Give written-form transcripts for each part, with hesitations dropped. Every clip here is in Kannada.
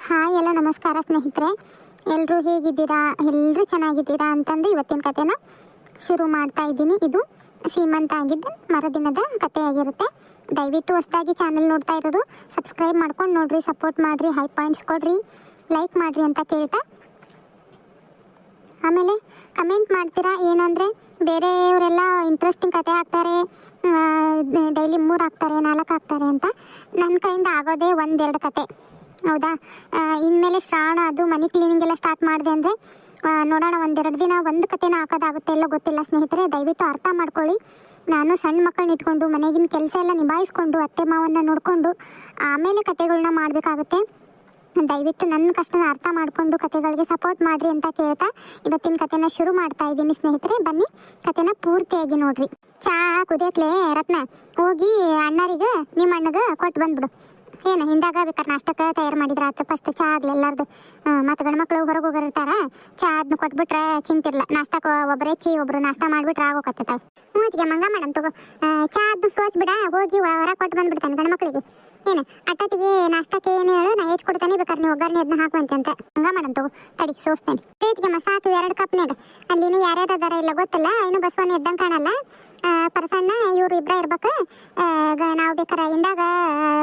ಹಾಯ್ ಎಲ್ಲ ನಮಸ್ಕಾರ ಸ್ನೇಹಿತರೆ, ಎಲ್ಲರೂ ಹೇಗಿದ್ದೀರಾ? ಎಲ್ಲರೂ ಚೆನ್ನಾಗಿದ್ದೀರಾ ಅಂತಂದು ಇವತ್ತಿನ ಕಥೆನ ಶುರು ಮಾಡ್ತಾ ಇದ್ದೀನಿ. ಇದು ಸೀಮಂತ ಆಗಿದ್ದ ಮರುದಿನದ ಕಥೆಯಾಗಿರುತ್ತೆ. ದಯವಿಟ್ಟು ಹೊಸದಾಗಿ ಚಾನಲ್ ನೋಡ್ತಾ ಇರೋರು ಸಬ್ಸ್ಕ್ರೈಬ್ ಮಾಡ್ಕೊಂಡು ನೋಡ್ರಿ, ಸಪೋರ್ಟ್ ಮಾಡಿರಿ, ಹೈ ಪಾಯಿಂಟ್ಸ್ ಕೊಡ್ರಿ, ಲೈಕ್ ಮಾಡಿರಿ ಅಂತ ಕೇಳ್ತಾ, ಆಮೇಲೆ ಕಮೆಂಟ್ ಮಾಡ್ತೀರಾ. ಏನಂದರೆ ಬೇರೆಯವರೆಲ್ಲ ಇಂಟ್ರೆಸ್ಟಿಂಗ್ ಕತೆ ಹಾಕ್ತಾರೆ, ಡೈಲಿ 3 ಹಾಕ್ತಾರೆ, 4 ಹಾಕ್ತಾರೆ ಅಂತ. ನನ್ನ ಕೈಯಿಂದ ಆಗೋದೇ 1-2 ಕತೆ, ಹೌದಾ? ಇನ್ಮೇಲೆ ಶ್ರಾವಣ ಅದು ಮನಿ ಕ್ಲೀನಿಂಗ್ ಎಲ್ಲ ಸ್ಟಾರ್ಟ್ ಮಾಡಿದೆ ಅಂದರೆ ನೋಡೋಣ, 1-2 ದಿನ ಒಂದು ಕತೆನ ಹಾಕೋದಾಗುತ್ತೆ ಎಲ್ಲ ಗೊತ್ತಿಲ್ಲ ಸ್ನೇಹಿತರೆ. ದಯವಿಟ್ಟು ಅರ್ಥ ಮಾಡ್ಕೊಳ್ಳಿ. ನಾನು ಸಣ್ಣ ಮಕ್ಕಳನ್ನ ಇಟ್ಕೊಂಡು ಮನೆಗಿನ ಕೆಲಸ ಎಲ್ಲ ನಿಭಾಯಿಸ್ಕೊಂಡು ಅತ್ತೆ ಮಾವನ್ನ ನೋಡಿಕೊಂಡು ಆಮೇಲೆ ಕತೆಗಳನ್ನ ಮಾಡಬೇಕಾಗುತ್ತೆ. ದಯವಿಟ್ಟು ನನ್ನ ಕಷ್ಟನ ಅರ್ಥ ಮಾಡಿಕೊಂಡು ಕತೆಗಳಿಗೆ ಸಪೋರ್ಟ್ ಮಾಡಿರಿ ಅಂತ ಕೇಳ್ತಾ ಇವತ್ತಿನ ಕತೆನ ಶುರು ಮಾಡ್ತಾ ಇದ್ದೀನಿ ಸ್ನೇಹಿತರೆ. ಬನ್ನಿ ಕತೆನ ಪೂರ್ತಿಯಾಗಿ ನೋಡ್ರಿ. ಚಾ ಕುದಿಯತ್ಲೆ ರತ್ನ, ಹೋಗಿ ಅಣ್ಣರಿಗೆ ನಿಮ್ಮ ಅಣ್ಣಗೆ ಕೊಟ್ಟು ಬಂದ್ಬಿಡು. ಏನು ಹಿಂದಾಗ ಬೇಕಾದ್ರೆ ನಾಷ್ಟಕ್ಕೆ ತಯಾರು ಮಾಡಿದ್ರೆ ಆಯ್ತು. ಫಸ್ಟ್ ಚಾ ಆಗಲಿ ಎಲ್ಲಾರ್ದು. ಮತ್ತು ಗಂಡ್ಮಕ್ಳು ಹೊರಗೆ ಹೋಗಿರ್ತಾರ, ಚಾ ಅದನ್ನ ಕೊಟ್ಬಿಟ್ರೆ ಚಿಂತಿರಲ್ಲ. ನಾಷ್ಟಕ್ಕೆ ಒಬ್ಬರೇ ಒಬ್ರು ನಾಷ್ಟ ಮಾಡಿಬಿಟ್ರೆ ಆಗೋಕತ್ತ. ಮೂತಿಗೆ ಮಂಗ ಮಾಡನ್ ತಗೋ, ಚಾ ಅದನ್ನ ಸೋಸ್ಬಿಡ, ಹೋಗಿ ಹೊರ ಕೊಟ್ಟು ಬಂದ್ಬಿಡ್ತಾನೆ ಗಂಡ್ಮಕ್ಳಿಗೆ. ಏನು ಅಟ್ಟತಿಗೆ ನಾಷ್ಟಕ್ಕೆ ಏನು ಹೇಳು, ನಾ ಹೆಚ್ಚು ಕೊಡ್ತಾನೆ, ಬೇಕಾದ್ರೆ ನೀವು ಒಗ್ಗರಣೆ ಅದನ್ನ ಹಾಕುವಂತೆ ಅಂತ. ಮಂಗ ಮಾಡನ್ ತಗೋ, ತಡಿ ಸೋಸ್ತೇನೆ. ಪ್ರೀತಿಗೆ ಮಸಾಕು 2 ಕಪ್ನಾಗ. ಅಲ್ಲಿನ ಯಾರ್ಯಾರು ಅದಾರ ಇಲ್ಲ ಗೊತ್ತಿಲ್ಲ, ಇನ್ನು ಬಸವನ ಎದ್ದಂಗೆ ಕಾಣಲ್ಲ. ಪರಸಣ್ಣ ಇವ್ರು ಇಬ್ಬರ ಇರ್ಬೇಕು. ನಾವು ಬೇಕಾರೆ ಹಿಂದಾಗ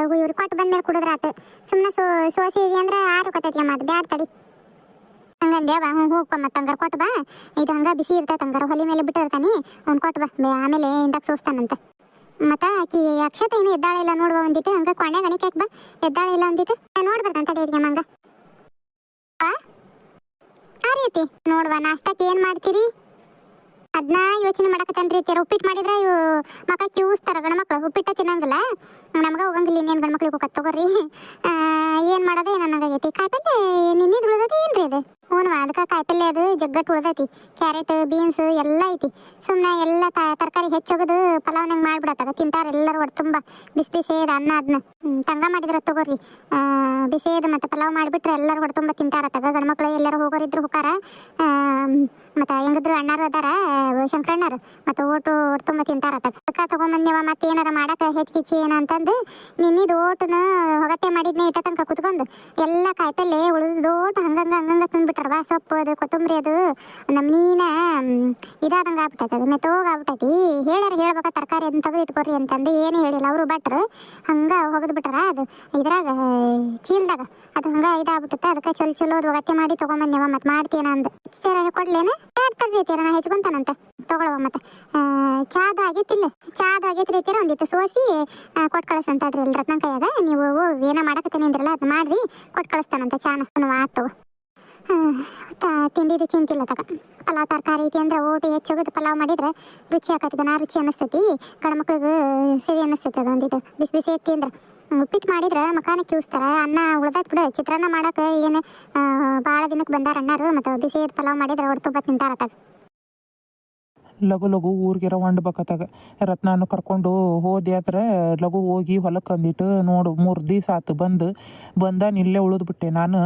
ಇವ್ರಿಗೆ ಕೊಟ್ಟು ಬಂದ್ಮೇಲೆ ಕುಡಿದ್ರೆ ಆತು. ಸುಮ್ಮನೆ ಸೋಸಿದ್ವಿ ಅಂದ್ರೆ ಆರು ಕತ್ತೈತಿ ಅಮ್ಮ, ಅದು ಬ್ಯಾಡ್ ತಡಿ. ಹಂಗಂದ್ಯಾವ ಹೋಗ್ಪ, ಮತ್ತೆ ಹಂಗಾರ ಕೊಟ್ಟು ಬಾ. ಇದು ಹಂಗ ಬಿಸಿ ಇರ್ತೈತೆ, ಹಂಗಾರ ಹೊಲಿ ಮೇಲೆ ಬಿಟ್ಟಿರ್ತಾನೆ, ಅವ್ನು ಕೊಟ್ಟು ಬಾ, ಆಮೇಲೆ ಹಿಂದಾಗ ಸೋಸ್ತಾನಂತ. ಮತ್ತು ಆಕಿ ಅಕ್ಷತೆ ಏನು ಎದ್ದಾಳೆ ಇಲ್ಲ ನೋಡುವ ಒಂದಿಟ್ಟು, ಹಂಗೆ ಕೊನೆ ಗಣಿಕೆ ಬಾ, ಎದ್ದಾಳೆ ಇಲ್ಲ ಒಂದಿಟ್ಟು ನೋಡ್ಬಾರ್ದಂತ ತಡಿ ಮಂಗ. ಆ ರೀತಿ ನೋಡುವ, ನಾಷ್ಟಕ್ಕೆ ಏನು ಮಾಡ್ತೀರಿ ಅದನ್ನ ಯೋಚನೆ ಮಾಡಕತ್ತನ್ರಿ. ಉಪ್ಪಿಟ್ಟು ಮಾಡಿದ್ರೆ ಇವು ಮಕ್ಕ ಕ್ಯೂಸ್ತಾರ ಗಂಡ್ಮಕ್ಳು, ಉಪ್ಪಿಟ್ಟ ತಿನ್ನಂಗಿಲ್ಲ. ನಮ್ಗೆ ಹೋಗಂಗಿಲ್ಲ, ಇನ್ನೇನು ಗಂಡ್ಮಕ್ಳಿಗೆ ಹೋಗತ್ ತಗೋರಿ. ಏನು ಮಾಡೋದೇ ನನಗಾಗೈತಿ. ಕಾಯಿಪಲ್ಲೆ ನಿನ್ನಿದು ಉಳ್ದೈತಿ ಏನ್ರಿ ಅದು? ಹ್ಞೂ, ಅದಕ್ಕೆ ಕಾಯಿಪಲ್ಲೆ ಅದು ಜಗ್ಗಟ್ಟು ಉಳ್ದೈತಿ. ಕ್ಯಾರೆಟ್ ಬೀನ್ಸ್ ಎಲ್ಲ ಐತಿ. ಸುಮ್ಮನೆ ಎಲ್ಲ ತರಕಾರಿ ಹೆಚ್ಚೋಗದು ಪಲಾವ್ನಂಗೆ ಮಾಡ್ಬಿಡತ್ತಾಗ ತಿಂತಾರೆ ಎಲ್ಲರೂ. ಒಟ್ಟು ತುಂಬ ಬಿಸಿ ಬಿಸಿದ ಅನ್ನ ಅದನ್ನ ತಂಗ ಮಾಡಿದ್ರೆ ತಗೋರಿ. ಬಿಸಿದ ಮತ್ತು ಪಲಾವ್ ಮಾಡಿಬಿಟ್ರೆ ಎಲ್ಲರೂ ಹೊಡೆ ತುಂಬ ತಿಂತಾರತ್ತಾಗ. ಗಂಡ್ಮಕ್ಳು ಎಲ್ಲರೂ ಹೋಗೋರಿದ್ರು ಹೋಗಾರ. ಮತ್ತು ಹೆಂಗಿದ್ರು ಅಣ್ಣಾರು ಅದಾರ, ಶಂಕರಣ್ಣರು, ಮತ್ತು ಒಟ್ಟು ತುಂಬ ತಿಂತಾರತ್ತಾಗ. ಅದಕ್ಕೆ ತೊಗೊಂಬಂದೇವ ಮತ್ತೆ ಏನಾರ ಮಾಡಕ್ಕೆ ಹೆಚ್ಚಿಚ್ಚಿ ಏನಂತಂದು ನಿನ್ನಿದು ಓಟನ ಹೊಗಟ್ಟೆ ಮಾಡಿದ್ನೇ ಇಟ್ಟ ತನಕ ಕುತ್ಕೊಂಡು ಎಲ್ಲ ಕಾಯಿಪಲ್ಲೆ ಉಳಿದು ಓಟು ಹಂಗಂಗೆ ತುಂಬಿಟ್ರವ. ಸೊಪ್ಪು ಅದು ಕೊತ್ತಂಬರಿ ಅದು ನಮ್ಮ ನೀನ ಇದಾದಂಗೆ ಆಗ್ಬಿಟ್ಟೈತೆ, ಅದು ಮೆತ್ತೋಗಾಗ್ಬಿಟ್ಟೈತಿ. ಹೇಳ್ಬೇಕಾ ತರಕಾರಿ ಅದನ್ನ ತೆಗೆದು ಇಟ್ಕೊರಿ ಅಂತಂದು ಏನೂ ಹೇಳಿಲ್ಲ ಅವರು ಭಟ್ರು. ಹಂಗೆ ಹೊಗದು ಬಿಟ್ಟಾರ ಅದು ಇದ್ರಾಗ ಚೀಲ್ದಾಗ. ಅದು ಹಂಗೆ ಇದಾಗ್ಬಿಟ್ಟೈತೆ. ಅದಕ್ಕೆ ಚಲೋ ಅದು ಒಗತ್ತೆ ಮಾಡಿ ತೊಗೊಂಬಂದೇವ. ಮತ್ತು ಮಾಡ್ತೀನ ಅಂದು ಕೊಡ್ಲೇನು ತರ್ತೀರ, ನಾ ಹೆಚ್ಕೊಂತಾನಂತ ತೊಗೊಳವ. ಮತ್ತು ಚಾದು ಆಗೈತಿಲ್ಲ, ಚಾದು ಆಗೈತ್ರಿ ಐತೀರ ಒಂದಿಟ್ಟು ಸೋಸಿ ಕೊಟ್ಟು ಕಳಿಸ್ತಂತಡ್ರಿ ಎಲ್ಲಿ ರತ್ನ ಕೈಯಾಗ. ನೀವು ಏನೋ ಮಾಡಕತ್ತೇನೆ ಅಂದ್ರಲ್ಲ ಅದು ಮಾಡ್ರಿ, ಕೊಟ್ಟು ಕಳಿಸ್ತಾನಂತ ಚಾನ. ಆತು ತಿಂಡಿದು ಚಿಂತಿಲ್ಲ ತಗ. ಪಲಾವ್ ತರಕಾರಿ ಐತಿ ಅಂದ್ರೆ ಓಟು ಹೆಚ್ಚೋಗೋದು ಪಲಾವ್ ಮಾಡಿದ್ರೆ ರುಚಿ ಆಕತಿ, ನಾ ರುಚಿ ಅನ್ನಿಸ್ತೈತಿ. ಗಂಡ್ಮಕ್ಳಿಗೆ ಸಿವಿ ಅನ್ನಿಸ್ತೈತಿ. ಅದು ಒಂದಿಟ್ಟು ಬಿಸಿ ಬಿಸಿ ಐತಿ ಅಂದ್ರೆ. ಉಪ್ಪಿಟ್ಟು ಮಾಡಿದ್ರೆ ಮಕಾನ ಕ್ಯೂಸ್ತಾರ. ಅನ್ನ ಉಳ್ದೈತೆ ಬಿಡು. ಚಿತ್ರಾನ್ನ ಮಾಡಕ್ಕೆ ಏನು ಭಾಳ ದಿನಕ್ಕೆ ಬಂದಾರ ಅಣ್ಣಾರು. ಮತ್ತು ಬಿಸಿ ಪಲಾವ್ ಮಾಡಿದ್ರೆ ಹೊಡೆ ತುಂಬ ತಿಂತಾರತ್ತಾಗ. ಲಘು ಲಘು ಊರಿಗೆ ಹೊಂಡ್ಬೇಕತ್ತಾಗ. ರತ್ನಾನು ಕರ್ಕೊಂಡು ಹೋದೆ ಆದ್ರೆ ಲಘು ಹೋಗಿ ಹೊಲಕ್ಕೆ ಅಂದಿಟ್ಟು ನೋಡು 3 ದಿವಸ ಆತು ಬಂದಾನ. ಇಲ್ಲೇ ಉಳಿದ್ಬಿಟ್ಟೆ ನಾನು.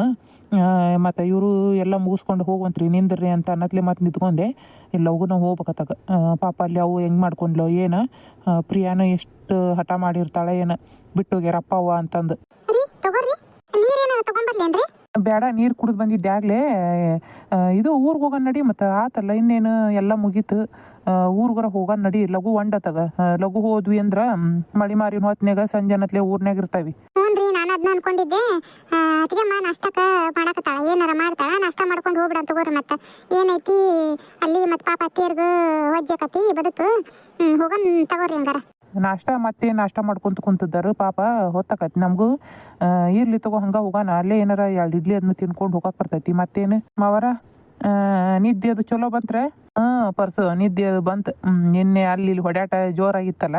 ಮತ್ತು ಇವರು ಎಲ್ಲ ಮುಗಿಸ್ಕೊಂಡು ಹೋಗುವಂತ್ರಿ ನಿಂದ್ರಿ ಅಂತ ಅನ್ನತ್ಲೆ ಮತ್ತೆ ನಿಂತ್ಕೊಂಡೆ. ಇಲ್ಲ ಲಘುನ ಹೋಗ್ಬೇಕತ್ತಾಗ. ಪಾಪ ಅಲ್ಲಿ ಅವು ಹೆಂಗೆ ಮಾಡ್ಕೊಂಡ್ಲು ಏನು, ಪ್ರಿಯಾನು ಎಷ್ಟು ಹಠ ಮಾಡಿರ್ತಾಳೆ ಏನು, ಬಿಟ್ಟೋಗ್ಯಾರಪ್ಪ ಅವ್ವ ಅಂತಂದು. ಬೇಡ, ನೀರು ಕುಡಿದು ಬಂದಿದ್ದೆ ಆಗಲೇ. ಇದು ಊರಿಗೆ ಹೋಗೋಣ ನಡಿ. ಮತ್ತು ಆತಲ್ಲ ಇನ್ನೇನು ಎಲ್ಲ ಮುಗೀತು. ಊರ್ಗರ ಹೋಗೋಣ ನಡಿ. ಲಘು ಒಂಡತ್ತಾಗ. ಲಘು ಹೋದ್ವಿ ಅಂದ್ರೆ ಮಳಿ ಮಾರಿನ ಹೊತ್ನ್ಯಾಗ ಸಂಜೆನತ್ಲೆ ಊರ್ನಾಗ ಇರ್ತಾವಿ. ಹ್ಞೂ, ನಾನು ಅದನ್ನ ಅನ್ಕೊಂಡಿದ್ದೆ. ಅದಕ್ಕೆಮ್ಮ ನಾಷ್ಟಕ್ಕೆ ಮಾಡಕತ್ತಾಳ, ಏನಾರ ಮಾಡ್ತಾಳ, ನಾಷ್ಟ ಮಾಡ್ಕೊಂಡು ಹೋಗ್ಬಿಡ ತಗೋರಿ. ಮತ್ತು ಏನೈತಿ ಅಲ್ಲಿ ಮತ್ತು ಪಾಪ ಅತ್ತಿಯರ್ಗೂ ವಜ್ಜಕತಿ ಬದುಕು. ಹೋಗೋಣ ತಗೋರಿ ಹಂಗಾರ. ಮತ್ತೆ ನಾಷ್ಟ ಮಾಡ್ಕೊಂತ ಕುಂತಿದ್ದಾರೆ ಪಾಪ. ಹೊತ್ತಾಕತಿ ನಮಗೂ. ಇರ್ಲಿ ತಗೋ, ಹಂಗೆ ಹೋಗೋಣ. ಅಲ್ಲೇ ಏನಾರ 2 ಇಡ್ಲಿ ಅದನ್ನ ತಿನ್ಕೊಂಡು ಹೋಗಕ್ಕೆ ಬರ್ತೈತಿ. ಮತ್ತೇನು ಮಾವರ ನಿದ್ದೆ ಅದು ಚಲೋ ಬಂತ್ರೆ? ಪರ್ಸು ನಿದ್ದೆ ಅದು ಬಂತು. ನಿನ್ನೆ ಅಲ್ಲಿ ಹೊಡ್ಯಾಟ ಜೋರಾಗಿತ್ತಲ್ಲ,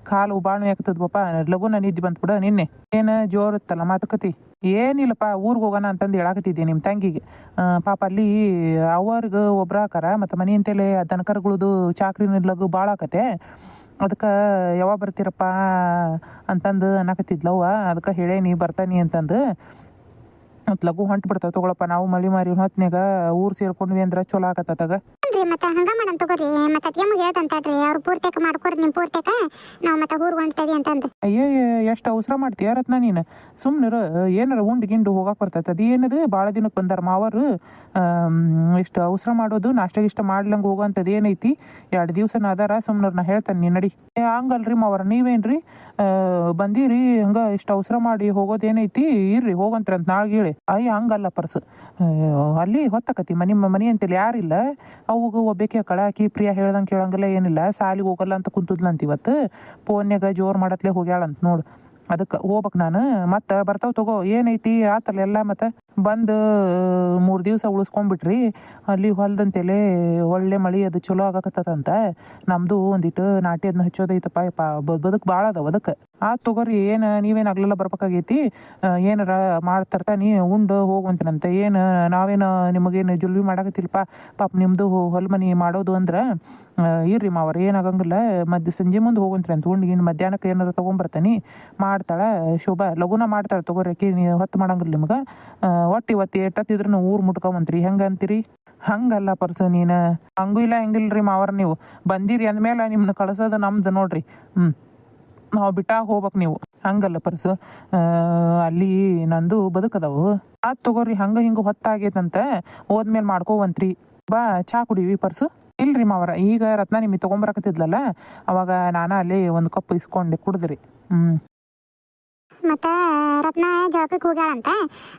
ಕಾಲು ಬಾಣು ಆಗ್ತದ ಪಾಪ. ಲಘುನ ನಿದ್ದೆ ಬಂತು ಬಿಡ. ನಿನ್ನೆ ಏನು ಜೋರು ಇತ್ತಲ್ಲ ಮಾತುಕತಿ. ಏನಿಲ್ಲಪ್ಪ, ಊರಿಗೆ ಹೋಗೋಣ ಅಂತಂದು ಹೇಳಾಕತ್ತಿದ್ದೆ ನಿಮ್ಮ ತಂಗಿಗೆ. ಪಾಪ ಅಲ್ಲಿ ಅವ್ರಿಗೆ ಒಬ್ರು ಹಾಕಾರ, ಮತ್ತು ಮನೆ ಅಂತೇಳಿ ದನಕರುಗಳದು ಚಾಕ್ರಿನ ಲಘು ಭಾಳ ಆಕತೆ. ಅದಕ್ಕೆ ಯಾವಾಗ ಬರ್ತೀರಪ್ಪ ಅಂತಂದು ಅನ್ನಕತ್ತಿದ್ಲವ್ವ. ಅದಕ್ಕೆ ಹೇಳೇನಿ ಬರ್ತಾನೆ ಅಂತಂದು. ಮತ್ತು ಲಘು ಹೊಂಟು ಬಿಡ್ತಾವೆ ತಗೊಳಪ್ಪ. ನಾವು ಮಳಿ ಮಾರಿ ಹೊತ್ನ್ಯಾಗ ಊರು ಸೇರ್ಕೊಂಡ್ವಿ ಅಂದ್ರೆ ಚಲೋ ಆಗತ್ತತ್ತಾಗ. ಇಲ್ರಿ ಮತ್ತೆ ಹಂಗ ಮಾಡನ್ ತಗೋರಿ ಮತ್ತೆ ಅತ್ತಿಗೆಮ್ಮಗೆ ಹೇಳ್ತಂತಾಡ್ರಿ ಅವ್ರು ಪೂರ್ತೇಕ ಮಾಡ್ಕೊರಿ ನಿಮ್ಮ ಪೂರ್ತೇಕ ನಾವು ಮತ್ತೆ ಊರ್ಗ್ ಹೊಂಟ್ತೇವಿ ಅಂತಂದು. ಅಯ್ಯೇ ಎಷ್ಟು ಅವಸರ ಮಾಡ್ತೀಯ ರತ್ನ ನೀನು ಸುಮ್ಮನಿರು ಏನಾರ ಉಂಡು ಗಿಂಡು ಹೋಗಕ್ಕೆ ಬರ್ತೈತೆ ಅದು ಏನದು ಭಾಳ ದಿನಕ್ಕೆ ಬಂದಾರ ಮಾವರು ಇಷ್ಟು ಅವಸರ ಮಾಡೋದು ನಾಷ್ಟ ಗಿಷ್ಟ ಮಾಡ್ಲಂಗೆ ಹೋಗೋಂಥದ್ದು ಏನೈತಿ 2 ದಿವ್ಸನ ಅದಾರ ಸುಮ್ಮನೆ ನಾ ಹೇಳ್ತೇನೆ ನೀ ನಡಿ ಹಂಗಲ್ರಿ ಮಾವರ ನೀವೇನ್ರಿ ಬಂದೀರಿ ಹಂಗೆ ಇಷ್ಟು ಅವಸರ ಮಾಡಿ ಹೋಗೋದೇನೈತಿ ಇರ್ರಿ ಹೋಗಂತ್ರಂತ ನಾಳೆ ಹೇಳಿ ಅಯ್ಯ ಹಂಗಲ್ಲ ಪರ್ಸು ಅಲ್ಲಿ ಹೊತ್ತಕತಿ ಮನೆ ಅಂತೇಳಿ ಯಾರಿಲ್ಲ ಅವಾಗ ಒಬ್ಬಾಕಿ ಕಳಾಕಿ ಪ್ರಿಯಾ ಹೇಳ್ದಂಗೆ ಕೇಳಂಗಿಲ್ಲ ಏನಿಲ್ಲ ಸಾಲಿಗೆ ಹೋಗಲ್ಲ ಅಂತ ಕುಂತದ್ಲಂತ ಇವತ್ತು ಫೋನ್ಯಾಗ ಜೋರು ಮಾಡತ್ಲೆ ಹೋಗ್ಯಾಳಂತ ನೋಡು ಅದಕ್ಕೆ ಹೋಗ್ಬೇಕು ನಾನು ಮತ್ತೆ ಬರ್ತಾವ ತಗೋ ಏನೈತಿ ಆತಲ್ಲ ಎಲ್ಲ ಮತ್ತೆ ಬಂದು 3 ದಿವಸ ಉಳಿಸ್ಕೊಂಡ್ಬಿಟ್ರಿ ಅಲ್ಲಿ ಹೊಲ್ದಂತೆಲೆ ಒಳ್ಳೆ ಮಳೆ ಅದು ಚಲೋ ಆಗಕತ್ತದಂತ ನಮ್ಮದು ಒಂದಿಟ್ಟು ನಾಟಿ ಅದನ್ನ ಹಚ್ಚೋದೈತಪ್ಪ ಯಪ್ಪ ಬದುಕು ಭಾಳ ಅದಾವ ಅದಕ್ಕೆ ತಗೋರಿ ಏನು ನೀವೇನು ಆಗ್ಲೆಲ್ಲ ಬರ್ಬೇಕಾಗೈತಿ ಏನಾರ ಮಾಡ್ತರ್ತ ನೀ ಉಂಡು ಹೋಗುವಂತನಂತೆ ಏನು ನಾವೇನು ನಿಮಗೇನು ಜುಲ್ವಿ ಮಾಡಾಕತ್ತಿಲ್ಪ ಪಾಪ ನಿಮ್ಮದು ಹೊಲ ಮನೆ ಮಾಡೋದು ಅಂದ್ರೆ ಇರ್ರಿ ಮಾವರ ಏನಾಗಂಗಿಲ್ಲ ಸಂಜೆ ಮುಂದೆ ಹೋಗುವಂತ್ರಿ ಅಂತ ಉಂಡು ಇನ್ನು ಮಧ್ಯಾಹ್ನಕ್ಕೆ ಏನಾರು ತೊಗೊಂಬರ್ತಾನೆ ಮಾಡ್ತಾಳೆ ಶೋಭಾ ಲಘುನ ಮಾಡ್ತಾಳೆ ತಗೋರಿ ಆಕಿ ನೀವು ಹೊತ್ತು ಮಾಡಂಗಿಲ್ಲ ನಿಮ್ಗೆ ಇವತ್ತು ಎಟ್ಟತ್ತಿದ್ರು ಊರು ಮುಟ್ಕೊಂಬಂತ್ರಿ ಹೆಂಗೆ ಅಂತೀರಿ ಹಂಗಲ್ಲ ಪರ್ಸು ನೀನು ಹಂಗೂ ಇಲ್ಲ ಹೆಂಗಿಲ್ರಿ ಮಾವರ ನೀವು ಬಂದಿರಿ ಅಂದಮೇಲೆ ನಿಮ್ಮನ್ನ ಕಳ್ಸೋದು ನಮ್ದು ನೋಡ್ರಿ ನಾವು ಬಿಟ್ಟಾಗ ಹೋಗ್ಬೇಕು ನೀವು ಹಂಗಲ್ಲ ಪರ್ಸು ಅಲ್ಲಿ ನಂದು ಬದುಕದವು ತಗೋರಿ ಹಂಗೆ ಹಿಂಗೆ ಹೊತ್ತಾಗೈತಂತ ಹೋದ್ಮೇಲೆ ಮಾಡ್ಕೋವಂತ್ರಿ ಬಾ ಚಾ ಕುಡೀವಿ ಪರ್ಸು ಇಲ್ರಿ ಮಾವರ ಈಗ ರತ್ನ ನಿಮಗೆ ತೊಗೊಂಬರಕತ್ತಿದ್ಲಲ್ಲ ಅವಾಗ ನಾನು ಅಲ್ಲಿ ಒಂದು ಕಪ್ ಇಸ್ಕೊಂಡೆ ಕುಡಿದ್ರಿ ಮತ್ತೆ ರತ್ನ ಜಳಕಕ್ಕೆ ಹೋಗ್ಯಾಳಂತ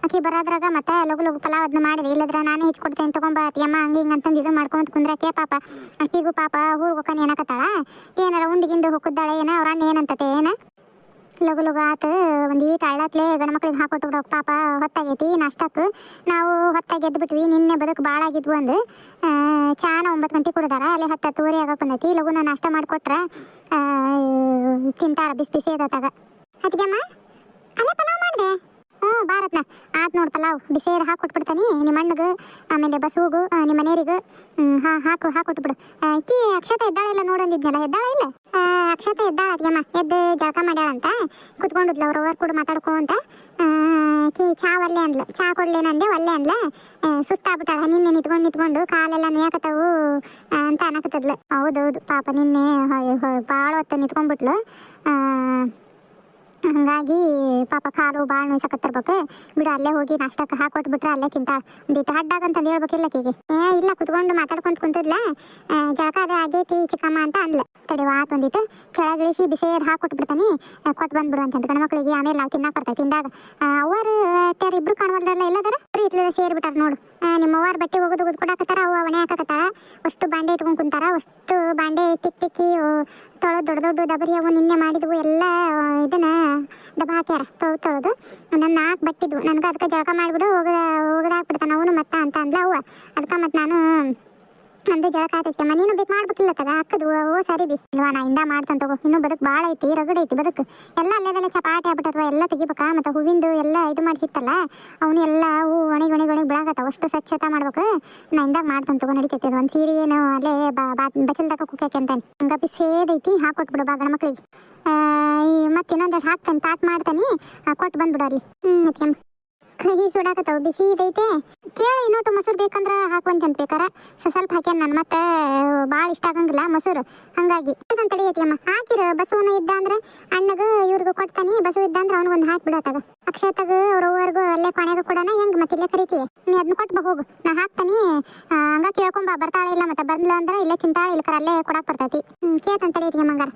ಆಕಿ ಬರೋದ್ರಾಗ ಮತ್ತೆ ಲಗು ಪಲಾವ್ ಅದನ್ನ ಮಾಡಿದೆ ಇಲ್ಲದ್ರ ನಾನೇ ಹೆಚ್ಚಿಕೊಡ್ತೇನೆ ತಗೊಂಬ ಅಮ್ಮ ಹಂಗೆ ಹಿಂಗೆ ಅಂತಂದು ಇದು ಮಾಡ್ಕೊಂತ ಕುಂದ್ರಕ್ಕೆ ಪಾಪ ಅಕ್ಕಿಗೂ ಪಾಪ ಊರಿಗೆ ಹೋಗ್ಕಾನೆ ಏನಕತ್ತಾಳ ಏನಾರ ಉಂಡಿ ಗಿಂಡು ಹೋಗಿದ್ದಾಳೆ ಏನ ಅವ್ರ ಅಣ್ಣ ಏನಂತತೆ ಏನ ಲಗು ಆತು ಒಂದು ಈಟ್ ಅಳ್ಳತ್ಲೆ ಗಂಡು ಮಕ್ಳಿಗೆ ಹಾಕೊಟ್ಟು ಬಿಡೋಕೆ ಪಾಪ ಹೊತ್ತಾಗೈತಿ ನಾಷ್ಟಕ್ಕೆ ನಾವು ಹೊತ್ತಾಗಿ ಎದ್ದು ಬಿಟ್ವಿ ನಿನ್ನೆ ಬದುಕು ಭಾಳ ಆಗಿದ್ವು ಅಂದು ಚಾನ 9 ಗಂಟೆ ಕುಡ್ದಾರ ಅಲ್ಲಿ 10-10:30 ಆಗಕ್ಕೆ ಬಂದೈತಿ ಲಗುನ ನಾಷ್ಟ ಮಾಡಿಕೊಟ್ರೆ ತಿಂತಾಳ ಬಿಸಿ ಅದತ್ತಾಗ ಅದಕ್ಕೆಮ್ಮ ಅಲ್ಲೇ ಪಲಾವ್ ಮಾಡಿದೆ ಭಾರತ್ನ ಆತ್ ನೋಡು ಪಲಾವ್ ಬಿಸಿದ ಹಾಕೊಟ್ಬಿಡ್ತಾನೆ ನಿಮ್ಮ ಅಣ್ಣಗೆ ಆಮೇಲೆ ಬಸೂಗು ನಿಮ್ಮ ಮನೆಯವ್ರಿಗೆ ಹಾಕೊಟ್ಬಿಡು ಈಕಿ ಅಕ್ಷತೆ ಎದ್ದಾಳೆಲ್ಲ ನೋಡಂದಿದ್ನಲ್ಲ ಎದ್ದಾಳ ಇಲ್ಲ ಅಕ್ಷತೆ ಎದ್ದಾಳ ಅದಕ್ಕೆಮ್ಮ ಎದ್ದು ಜಳಕ ಮಾಡ್ಯಾಳಂತ ಕುತ್ಕೊಂಡಿದ್ಲು ಅವ್ರು ಕೂಡ ಮಾತಾಡ್ಕೊಂತ ಆಕಿ ಚಾ ಒಲ್ಲೆ ಅಂದ್ಲು ಚಾ ಕೊಡ್ಲೇನಂದೆ ಒಲ್ಲೆ ಅಂದ್ಲ ಸುಸ್ತಾಗ್ಬಿಟ್ಟಾಳ ನಿನ್ನೆ ನಿಂತ್ಕೊಂಡು ಕಾಲೆಲ್ಲ ನೇಯಕತ್ತವು ಅಂತ ಅನ್ನಕತ್ತದ್ಲು ಹೌದೌದು ಪಾಪ ನಿನ್ನೆ ಭಾಳ ಹೊತ್ತು ನಿಂತ್ಕೊಂಡ್ಬಿಟ್ಲು ಹಂಗಾಗಿ ಪಾಪ ಕಾಲು ಭಾಳ ನೋಯ್ಸಕತ್ತಿರ್ಬೇಕು ಬಿಡು ಅಲ್ಲೇ ಹೋಗಿ ನಾಷ್ಟಕ್ಕೆ ಹಾಕೊಟ್ಬಿಟ್ರೆ ಅಲ್ಲೇ ತಿಂತಾಳ ಒಂದಿಟ್ಟು ಹಡ್ಡಾಗಂತಂದು ಹೇಳ್ಬೇಕಿಲ್ಲ ಆಕಿಗೆ ಇಲ್ಲ ಕುತ್ಕೊಂಡು ಮಾತಾಡ್ಕೊಂತ ಕುಂತಿದ್ಲ ಜಳಕ ಅದು ಆಗೈತಿ ಚಿಕ್ಕಮ್ಮ ಅಂತ ಅಂದ್ಲ ತಡಿವಾ ಒಂದಿಟ್ಟು ಕೆಳಗಿಳಿಸಿ ಬಿಸಿದು ಹಾಕೊಟ್ಬಿಡ್ತಾನೆ ಕೊಟ್ಟು ಬಂದ್ಬಿಡು ಅಂತ ಗಂಡು ಮಕ್ಳಿಗೆ ಆಮೇಲೆ ನಾವು ತಿನ್ನಾಕ ಬರ್ತೈತಿ ತಿಂದಾಗ ಅವರು ಇಬ್ರು ಕಾಣುವಲ್ಲ ಎಲ್ಲದಾರ ಇತ್ಲದ ಸೇರಿಬಿಟ್ಟಾರ ನೋಡು ನಿಮ್ಮವ್ವಾರು ಬಟ್ಟೆ ಹೋಗೋದು ಕೊಡಾಕತ್ತಾರ ಅವ ಒಣೆ ಹಾಕತ್ತಾಳ ಅಷ್ಟು ಬಾಂಡೆ ಇಟ್ಕೊಂಡು ಕುಂತಾರ ಅಷ್ಟು ಬಾಂಡೆ ತಿಕ್ಕಿ ತೊಳೆದು ದೊಡ್ಡ ದಬರಿ ಅವು ನಿನ್ನೆ ಮಾಡಿದ್ವು ಎಲ್ಲ ಇದನ್ನ ದಬ ಹಾಕ್ಯಾರ ತೊಳೆದು ನನ್ನ 4 ಬಟ್ಟಿದ್ವು ನನಗೆ ಅದಕ್ಕೆ ಜಳಕ ಮಾಡಿಬಿಡು ಹೋಗದಾಕ್ಬಿಡ್ತಾನೆ ಅವನು ಮತ್ತೆ ಅಂತ ಅಂದ್ಲ ಅವ್ವ ಅದಕ್ಕೆ ಮತ್ತೆ ನಾನು ನಂದು ಜಳಕ ಆತೈತಿ ನೀನು ಬೇಕು ಮಾಡ್ಬೇಕಿಲ್ಲ ತಗ ಹಾಕದು ಸರಿ ಬಿ ಇಲ್ವಾ ನಾ ಇಂದ ಮಾಡ್ತಾನೆ ತಗೋ ಇನ್ನೂ ಬದುಕು ಭಾಳ ಐತಿ ರಗಡ್ ಐತಿ ಬದುಕು ಎಲ್ಲ ಅಲ್ಲೇದೆಲ್ಲ ಚಪಾಟಿ ಆಗ್ಬಿಟ್ಟವ ಎಲ್ಲ ತೆಗಿಬೇಕಾ ಮತ್ತು ಹೂವಿಂದು ಎಲ್ಲ ಇದು ಮಾಡಿಸಿತ್ತಲ್ಲ ಅವನು ಎಲ್ಲ ಹೂ ಒಣಗಿ ಬಿಡಾಕತ್ತಾವ ಅಷ್ಟು ಸ್ವಚ್ಛತೆ ಮಾಡ್ಬೇಕು ನಾ ಇಂದಾಗ ಮಾಡ್ತಾನೆ ತಗೋ ನಡಿತೈತಿ ಅದು ಒಂದು ಸೀರೆ ಏನು ಅಲ್ಲೇ ಬಚ್ಚಲ್ದಾಗ ಕುಕ್ಕಕ್ಕೆ ಅಂತಾನೆ ಹಂಗ ಬಿಸೇದೈತಿ ಹಾಕೊಟ್ಬಿಡು ಬಾ ಗಂಡು ಮಕ್ಳಿಗೆ ಮತ್ತೆ ಇನ್ನೊಂದು ಹಾಕ್ತಾನೆ ತಾಟ್ ಮಾಡ್ತಾನೆ ಕೊಟ್ಟು ಬಂದ್ಬಿಡು ಅಲ್ಲಿ ಅದಕ್ಕೆ ಕೈ ಸುಡಾಕತ್ತವ ಬಿಸಿ ಇದೈತೆ ಕೇಳಿ ಇನ್ನೊಟ್ಟು ಮೊಸರು ಬೇಕಂದ್ರೆ ಹಾಕುವಂತ ಬೇಕಾರ ಸ್ವಲ್ಪ ಹಾಕ್ಯಾನ ನಾನು ಮತ್ತೆ ಭಾಳ ಇಷ್ಟ ಆಗಂಗಿಲ್ಲ ಮೊಸರು ಹಂಗಾಗಿ ತಡಿಯತಿ ಅಮ್ಮ ಹಾಕಿರ ಬಸವನು ಇದ್ದ ಅಂದ್ರೆ ಅಣ್ಣಗ ಇವ್ರಿಗೂ ಕೊಡ್ತಾನೆ ಬಸವ ಇದ್ದ ಅಂದ್ರೆ ಅವ್ನಿಗೊಂದು ಹಾಕ್ಬಿಡತ್ತಾಗ ಅಕ್ಷತಾಗ ಅವ್ರವರೆಗೂ ಅಲ್ಲೇ ಕೊನೆಗೂ ಕೊಡೋಣ ಹೆಂಗ್ ಮತ್ತೆ ಇಲ್ಲೇ ಕರಿತಿ ನೀ ಅದನ್ನ ಕೊಟ್ಟು ಹೋಗು ನಾ ಹಾಕ್ತಾನೆ ಹಂಗ ಕೇಳ್ಕೊಂಬ ಬರ್ತಾಳೆ ಇಲ್ಲ ಮತ್ತೆ ಬಂದ್ಲ ಅಂದ್ರೆ ಇಲ್ಲೇ ತಿಂತಾಳೆ ಇಲ್ಕರ ಅಲ್ಲೇ ಕೊಡಾಕ್ ಬರ್ತೈತಿ ಕೇಳ್ತಾನೆ ತಡಿಯತಿ ಅಮ್ಮಂಗಾರ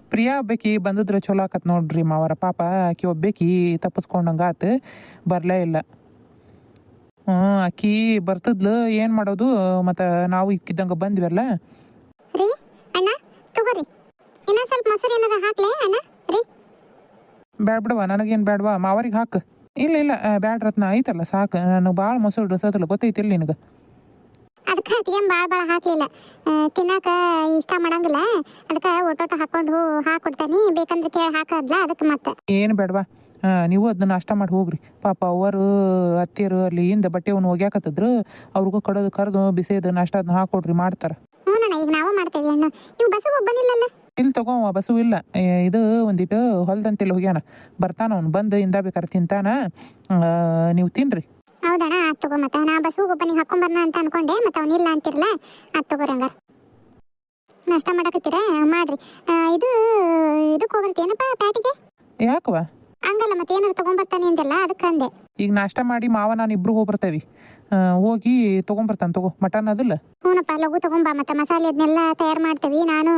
ಪ್ರಿಯಾ ಒಬ್ಬಾಕಿ ಬಂದಿದ್ರೆ ಚಲೋ ಆಕತ್ ನೋಡ್ರಿ ಮಾವರ ಪಾಪ ಆಕಿ ಒಬ್ಬಾಕಿ ತಪ್ಪಿಸ್ಕೊಂಡಂಗ ಆತು ಬರಲೇ ಇಲ್ಲ ಆಕಿ ಬರ್ತದ್ಲು ಏನು ಮಾಡೋದು ಮತ್ತು ನಾವು ಇಕ್ಕಿದ್ದಂಗೆ ಬಂದ್ವಲ್ಲ ರೀ ಅಣ್ಣ ತಗೋರಿ ಇನ್ನೊಂದು ಸ್ವಲ್ಪ ಮೊಸರು ಏನಾರ ಹಾಕ್ಲೆ ಅಣ್ಣ ರೀ ಬ್ಯಾಡ ಬಿಡವಾ ನನಗೇನು ಬ್ಯಾಡವಾ ಮಾವರಿಗೆ ಹಾಕು ಇಲ್ಲ ಬ್ಯಾಡ ರತ್ನ ಐತಲ್ಲ ಸಾಕು ನನಗೆ ಭಾಳ ಮೊಸರು ಡ್ರೆಸ್ಸತ್ತಲ್ಲ ಗೊತ್ತೈತಿಲ್ಲ ನಿನಗೆ ಅದಕ್ಕೆ ಅತಿಗೆ ಭಾಳ ಹಾಕಲಿಲ್ಲ ತಿನ್ನಾಕ ಇಷ್ಟ ಮಾಡಂಗಿಲ್ಲ ಅದಕ್ಕೆ ಒಟ್ಟೊಟ್ಟು ಹಾಕೊಂಡು ಹಾಕೊಡ್ತಾನೆ ಬೇಕಂದ್ರೆ ಕೇಳಿ ಹಾಕದ್ಲ ಅದಕ್ಕೆ ಮತ್ತೆ ಏನು ಬೇಡವಾ ನೀವು ಅದನ್ನ ನಾಷ್ಟ ಮಾಡಿ ಹೋಗ್ರಿ ಪಾಪ ಅವರು ಅತ್ತಿಯರು ಅಲ್ಲಿ ಹಿಂದೆ ಬಟ್ಟೆವನ್ನು ಒಗ್ಯಾಕತ್ತಿದ್ರು ಅವ್ರಿಗೂ ಕರೆದು ಬಿಸಿದು ನಾಷ್ಟ ಅದನ್ನ ಹಾಕೊಡ್ರಿ ಮಾಡ್ತಾರೆ ಹ್ಞೂ ಅಣ್ಣ ಈಗ ನಾವು ಮಾಡ್ತೇವೆ ಅಣ್ಣ ನೀವು ಬಸ್ಸು ಬಂದಿಲ್ಲಲ್ಲ ಇಲ್ಲಿ ತಗೋ ಬಸ್ಸು ಇಲ್ಲ ಇದು ಒಂದಿಟ್ಟು ಹೊಲ್ದಂತೆಲ್ಲ ಹೋಗ್ಯಾನ ಬರ್ತಾನ ಅವ್ನು ಬಂದು ಇಂದ ಬೇಕಾರೆ ತಿಂತಾನ ನೀವು ತಿನ್ರಿ ಹೌದಾ ಹೌದಣ್ಣ, ಆತ್ ತಗೋ. ಮತ್ತೆ ನಾ ಬಸ್ ಒಬ್ಬನಿಗೆ ಹಾಕೊಂಬರ್ನ ಅಂತ ಅನ್ಕೊಂಡೆ, ಮತ್ತೆ ಅವನಿಲ್ಲ ಅಂತಿರಲ್ಲ, ಆತ್ ತಗೋರಿ ಹಂಗಾರ. ನಾಷ್ಟ ಮಾಡಕತ್ತೀರ? ಮಾಡ್ರಿ. ಇದು ಇದಕ್ಕೆ ಹೋಗ್ಬರ್ತೇನಪ್ಪ ಪ್ಯಾಟಿಗೆ? ಯಾಕವ? ಹಂಗಲ್ಲ, ಮತ್ತೆ ಏನಾರು ತಗೊಂಬರ್ತಾನೆ ಅಂದಲ್ಲ, ಅದಕ್ಕೆ ಅಂದೆ. ಈಗ ನಾಷ್ಟ ಮಾಡಿ ಮಾವ ನಾನು ಇಬ್ರು ಹೋಗ್ಬರ್ತೇವಿ. ಹೋಗಿ ತೊಗೊಂಬರ್ತಾನೆ ತಗೋ. ಮಟನ್ ಅದಲ್ಲ? ಹ್ಞೂನಪ್ಪ, ಲಘು ತಗೊಂಬಾ. ಮತ್ತೆ ಮಸಾಲೆ ಅದನ್ನೆಲ್ಲ ತಯಾರು ಮಾಡ್ತೇವಿ. ನಾನು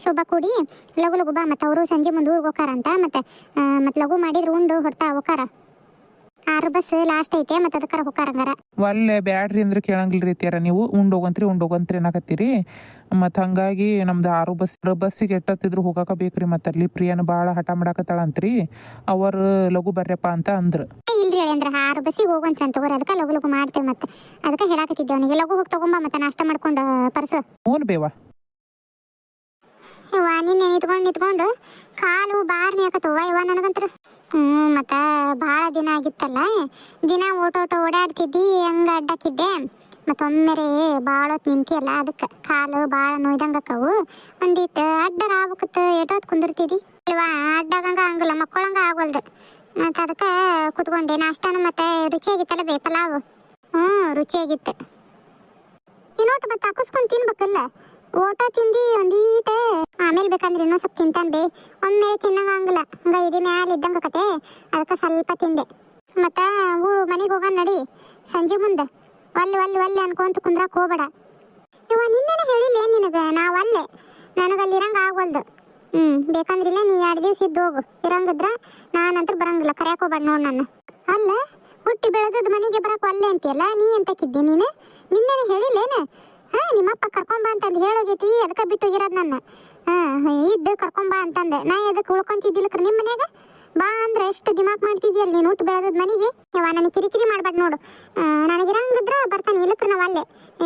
ಶೋಭಾ ಕೂಡಿ ಲಘು ಲಘು ಬಾ. ಮತ್ತೆ ಅವರು ಸಂಜೆ ಮುಂದೆ ಊರಿಗೆ ಹೋಗಾರಂತ. ಮತ್ತೆ ಲಘು ಮಾಡಿದ್ರೆ ಉಂಡು ಹೊಡ್ತಾ ಹೋಗಾರ. 6 ಬಸ್ ಲಾಸ್ಟ್ ಐತೆ, ಮತ್ತೆ ಅದಕ್ಕಾರ ಹೋಗಾರಂಗಾರ. ಒಲ್ಲೆ ಬ್ಯಾಡ್ರಿ ಅಂದ್ರೆ ಕೇಳಂಗಿಲ್ಲ ರೀತಿಯಾರ ನೀವು. ಉಂಡೋಗಂತ್ರಿ ಅನ್ನಕತ್ತೀರಿ. ಮತ್ತು ಹಂಗಾಗಿ ನಮ್ದು 6 ಬಸ್ಸಿಗೆ ಎಟ್ಟತ್ತಿದ್ರು ಹೋಗಾಕ ಬೇಕ್ರಿ. ಮತ್ತೆ ಅಲ್ಲಿ ಪ್ರಿಯನ ಭಾಳ ಹಠ ಮಾಡಾಕತ್ತಾಳಂತ್ರಿ. ಅವರು ಲಘು ಬರ್ರಪ್ಪ ಅಂತ ಅಂದ್ರು. ಇಲ್ರಿ ಅಂದ್ರೆ 6 ಬಸ್ಸಿಗೆ ಹೋಗುವಂತ್ರಿ ಅಂತ ತಗೋರಿ. ಅದಕ್ಕೆ ಲಘು ಲಘು ಮಾಡ್ತೇವೆ. ಮತ್ತೆ ಅದಕ್ಕೆ ಹೇಳಾಕತ್ತಿದ್ದೆ ಅವನಿಗೆ, ಲಘು ಹೋಗಿ ತಗೊಂಬಾ. ಮತ್ತೆ ನಾಷ್ಟ ಮಾಡ್ಕೊಂಡು ಪರ್ಸು. ಹ್ಞೂ ಬೇವ. ಇವ ನಿನ್ನೆ ನಿಂತ್ಕೊಂಡು ಕಾಲು ಬಾರ್ನಿ ಹಾಕತ್ತವ ಇವ ನನಗಂತ್ರ. ಮತ್ತೆ ಭಾಳ ದಿನ ಆಗಿತ್ತಲ್ಲ, ದಿನ ಓಡಾಡ್ತಿದ್ದಿ, ಹಂಗ ಅಡ್ಡಾಕಿದ್ದೆ. ಮತ್ತೊಮ್ಮೆರೆ ಭಾಳ ಹೊತ್ತು ನಿಂತಿಯಲ್ಲ, ಅದಕ್ಕೆ ಕಾಲು ಭಾಳ ನೋಯ್ದಂಗೆ ಅಕ್ಕವು. ಒಂದಿಟ್ಟು ಅಡ್ಡರ ಆಗ್ಬೇಕತ್ತು, ಎಷ್ಟೊತ್ತು ಕುಂದಿರ್ತಿದ್ದಿ ಇಲ್ವಾ? ಅಡ್ಡಾಗಂಗ ಹಂಗಲ್ಲ, ಮಕ್ಕಳಂಗ ಆಗವಲ್ದು. ಮತ್ತು ಅದಕ್ಕೆ ಕುತ್ಕೊಂಡೆ. ನಾಷ್ಟಾನು ಮತ್ತೆ ರುಚಿಯಾಗಿತ್ತಲ್ಲ ಪಲಾವು. ರುಚಿಯಾಗಿತ್ತು. ಇನ್ನೊಟ್ಟು ಮತ್ತೆ ಹಾಕಿಸ್ಕೊಂಡು ತಿನ್ಬೇಕಲ್ಲ. ಊಟ ತಿಂದು ಒಂದೀಟ ಆಮೇಲೆ ಬೇಕಂದ್ರೆ ಇನ್ನೂ ಸ್ವಲ್ಪ ತಿಂತಾನೆ ಬೇ. ಒಮ್ಮೆ ತಿನ್ನಂಗ ಹಂಗಲ್ಲ, ಹಂಗ ಇದೇ ಮ್ಯಾಲೆ ಇದ್ದಂಗೆ ಕತೆ. ಅದಕ್ಕೆ ಸ್ವಲ್ಪ ತಿಂದೆ. ಮತ್ತು ಮನೆಗೆ ಹೋಗೋಣ ನಡಿ ಸಂಜೆ ಮುಂದೆ. ಒಲ್ಲೆ ಅನ್ಕೊಂತ ಕುಂದ್ರಕ್ಕೆ ಹೋಗ್ಬೇಡ. ಇವ ನಿನ್ನೆನೆ ಹೇಳಿಲ್ಲ ನಿನಗೆ, ನಾವು ಅಲ್ಲೇ ನನಗಲ್ಲಿ ಇರಂಗೆ ಆಗವಲ್ದು. ಬೇಕಂದ್ರಿಲ್ಲ ನೀ 2 ದಿವಸ ಇದ್ದು ಹೋಗು. ಇರಂಗಿದ್ರ ನಾನಂತೂ ಬರಂಗಿಲ್ಲ. ಕರೆಯಕ್ಕೆ ಹೋಗ್ಬೇಡ ನೋಡಿ ನನ್ನ. ಅಲ್ಲ, ಹುಟ್ಟಿ ಬೆಳೆದದ್ದು ಮನೆಗೆ ಬರಕ್ಕೆ ಅಲ್ಲೇ ಅಂತೀಯಲ್ಲ, ನೀ ಅಂತಕ್ಕಿದ್ದಿ ನೀನು? ನಿನ್ನೆನೆ ಹೇಳಿಲ್ಲೇನು? ನಿಮ್ಮಪ್ಪ ಕರ್ಕೊಂಬ ಅಂತಂದು ಹೇಳೋಗೈತಿ, ಅದಕ್ಕೆ ಬಿಟ್ಟು ಹೋಗಿರೋದು ನನ್ನ. ಇದ್ದು ಕರ್ಕೊಂಬ ಅಂತಂದೆ. ನಾ ಅದಕ್ಕೆ ಉಳ್ಕೊಂತಿದ್ದಿಲ್ಲಕ್ರ ನಿಮ್ಮ ಮನ್ಯಾಗ. ಬಾ ಅಂದ್ರೆ ಎಷ್ಟು ದಿಮಾಕ್ ಮಾಡ್ತಿದ್ಯಲ್ಲ ನೀನು ಹುಟ್ಟು ಬೆಳೆದದ ಮನೆಗೆ. ಇವ ನನಗೆ ಕಿರಿಕಿರಿ ಮಾಡ್ಬೇಡ ನೋಡು. ನನಗಿರಂಗಿದ್ರ ಬರ್ತಾನೆ, ಇಲ್ಲಕ್ರ ನಾವು ಅಲ್ಲೇ.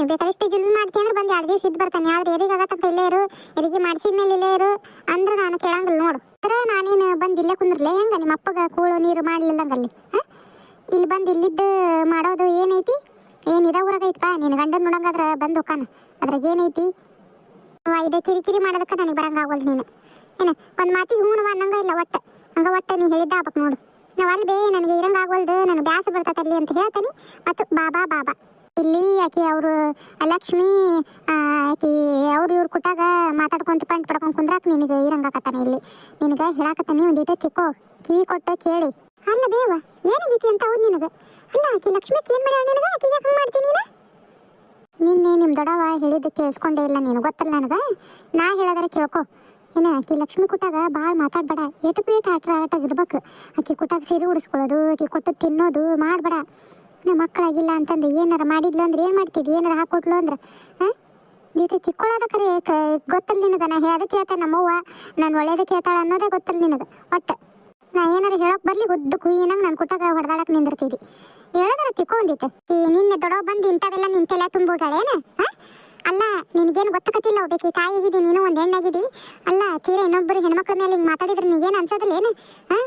ಬೇಕಾದ್ರೆ ಇಷ್ಟು ಜುಲ್ಮಿ ಮಾಡ್ತೀನಿ ಅಂದ್ರೆ ಬಂದು 2 ದಿವಸ ಇದ್ದು ಬರ್ತಾನೆ. ಆದ್ರೆ ಎರಿಗಾಗತ್ತಂತ ಇಲ್ಲೇ ಇರು, ಎರಿಗೆ ಮಾಡಿಸಿದ್ಮೇಲೆ ಇಲ್ಲೇ ಇರು ಅಂದ್ರೆ ನಾನು ಕೇಳಂಗಿಲ್ಲ ನೋಡು. ನಾನೇನು ಬಂದು ಇಲ್ಲೇ ಕುಂದ್ರಲೆ ಹೆಂಗ? ನಿಮ್ಮ ಅಪ್ಪಗ ಕೂಳು ನೀರು ಮಾಡಲಿಲ್ಲಂಗಲ್ಲಿ. ಇಲ್ಲಿ ಬಂದು ಇಲ್ಲಿದ್ದು ಮಾಡೋದು ಏನೈತಿ? ಏನಿದ ಊರಾಗೈತಪ್ಪ? ನಿನ್ನ ಗಂಡನ ನೋಡಂಗಾದ್ರೆ ಬಂದು ಹೋಕಾನ, ಅದ್ರಾಗ ಏನೈತಿ? ಇದು ಕಿರಿಕಿರಿ ಮಾಡೋದಕ್ಕೆ ನನಗೆ ಬರಂಗಾಗವಲ್ದು ನೀನು. ಏನು ಒಂದು ಮಾತಿಗೆ ಹೂನವ ಅನ್ನಂಗ ಇಲ್ಲ ಒಟ್ಟು. ಒಟ್ಟು ನೀ ಹೇಳಿದ್ದ ಆಗ್ಬೇಕು ನೋಡು. ನಾವು ಅಲ್ಲಿ ಬೇ ನನಗೆ ಇರಂಗಾಗವಲ್ದು, ನನಗೆ ಬ್ಯಾಸ ಬರ್ತೈತಲ್ಲಿ ಅಂತ ಹೇಳ್ತಾನೆ. ಮತ್ತು ಬಾಬಾ ಇಲ್ಲಿ ಆಕಿ ಅವರು ಲಕ್ಷ್ಮಿ ಆಕಿ ಇವ್ರು ಕುಟ್ಟಾಗ ಮಾತಾಡ್ಕೊಂತ ಪಂಟ್ ಪಡ್ಕೊಂಡು ಕುಂದ್ರಾಕ ನಿನಗೆ ಇರಂಗಾಕತ್ತಾನೆ. ಇಲ್ಲಿ ನಿನಗೆ ಹೇಳಾಕತ್ತಾನೆ, ಒಂದಿಟ್ಟು ತಿಕ್ಕೋ, ಕಿವಿ ಕೊಟ್ಟು ಕೇಳಿ. ಅಲ್ಲ ಬೇವ, ಏನಾಗೈತಿ ಅಂತ ಹೌದು ನಿನಗೆ? ಅಲ್ಲ, ಆಕಿ ಲಕ್ಷ್ಮಿಗೆ ಏನು ಮಾಡ್ಯಾಳ ನಿನಗೆ? ಆಕಿಗೆ ಯಾಕೆ ಮಾಡ್ತೀನಿ ನೀನು? ನಿನ್ನೆ ನಿಮ್ಮ ದೊಡ್ಡವ ಹೇಳಿದ್ದು ಕೇಳಿಸ್ಕೊಂಡೇ ಇಲ್ಲ ನೀನು, ಗೊತ್ತಲ್ಲ ನನಗೆ. ನಾ ಹೇಳೋದಾರೆ ಕೇಳ್ಕೊ. ಏನು ಆಕಿ ಲಕ್ಷ್ಮಿ ಕುಟ್ಟಾಗ ಭಾಳ ಮಾತಾಡ್ಬೇಡ. ಏಟು ಪೇಟ ಆಟಾಗಿರ್ಬೇಕು. ಆಕಿ ಕುಟ್ಟಾಗ ಸೀರೆ ಉಡಿಸ್ಕೊಳ್ಳೋದು, ಆಕಿ ಕೊಟ್ಟು ತಿನ್ನೋದು ಮಾಡಬೇಡ. ನಮ್ಮ ಮಕ್ಕಳಾಗಿಲ್ಲ ಅಂತಂದು ಏನಾರ ಮಾಡಿದ್ಲು ಅಂದ್ರೆ ಏನು ಮಾಡ್ತಿದ್ದಿ? ಏನಾರ ಹಾಕೊಟ್ಲು ಅಂದ್ರೆ ನೀಟು ತಿಕ್ಕೊಳ್ಳೋದ ಕರೆ ಗೊತ್ತಲ್ಲ ನಿನಗೆ. ನಾ ಹೇಳೋದಕ್ಕೆ ಹೇಳ್ತಾನೆ ನಮ್ಮವ್ವ, ನಾನು ಒಳ್ಳೇದಕ್ಕೆ ಹೇಳ್ತಾಳ ಅನ್ನೋದೇ ಗೊತ್ತಲ್ಲ ನಿನಗೆ. ಒಟ್ಟು ನಾ ಏನಾರ ಹೇಳೋಕೆ ಬರಲಿ ಉದ್ದು ಕುಯ್ಯನಂಗೆ ನಾನು ಕುಟ್ಟಾಗ ಹೊಡೆದಾಡಕ್ಕೆ ನಿಂದಿರ್ತಿದ್ದಿ. ಹೇಳೋದಾರ ತಿಕ್ಕೊಂಡಿತ್ತು. ನಿನ್ನೆ ದೊಡ್ಡವ ಬಂದು ಇಂಥವೆಲ್ಲ ನಿಂತೆಲ್ಲ ತುಂಬೋಗಾಳೇನು? ಅಲ್ಲ, ನಿನಗೇನು ಗೊತ್ತಕತ್ತಿಲ್ಲ. ಹೋಗ್ಬೇಕು ತಾಯಿಗಿದ್ದಿ ನೀನು, ಒಂದು ಹೆಣ್ಣಾಗಿದ್ದಿ. ಅಲ್ಲ, ತೀರಾ ಇನ್ನೊಬ್ಬರು ಹೆಣ್ಮಕ್ಳ ಮೇಲೆ ಹಿಂಗೆ ಮಾತಾಡಿದ್ರೆ ನೀಗೇನು ಅನ್ಸೋದಿಲ್ಲ ಏನು?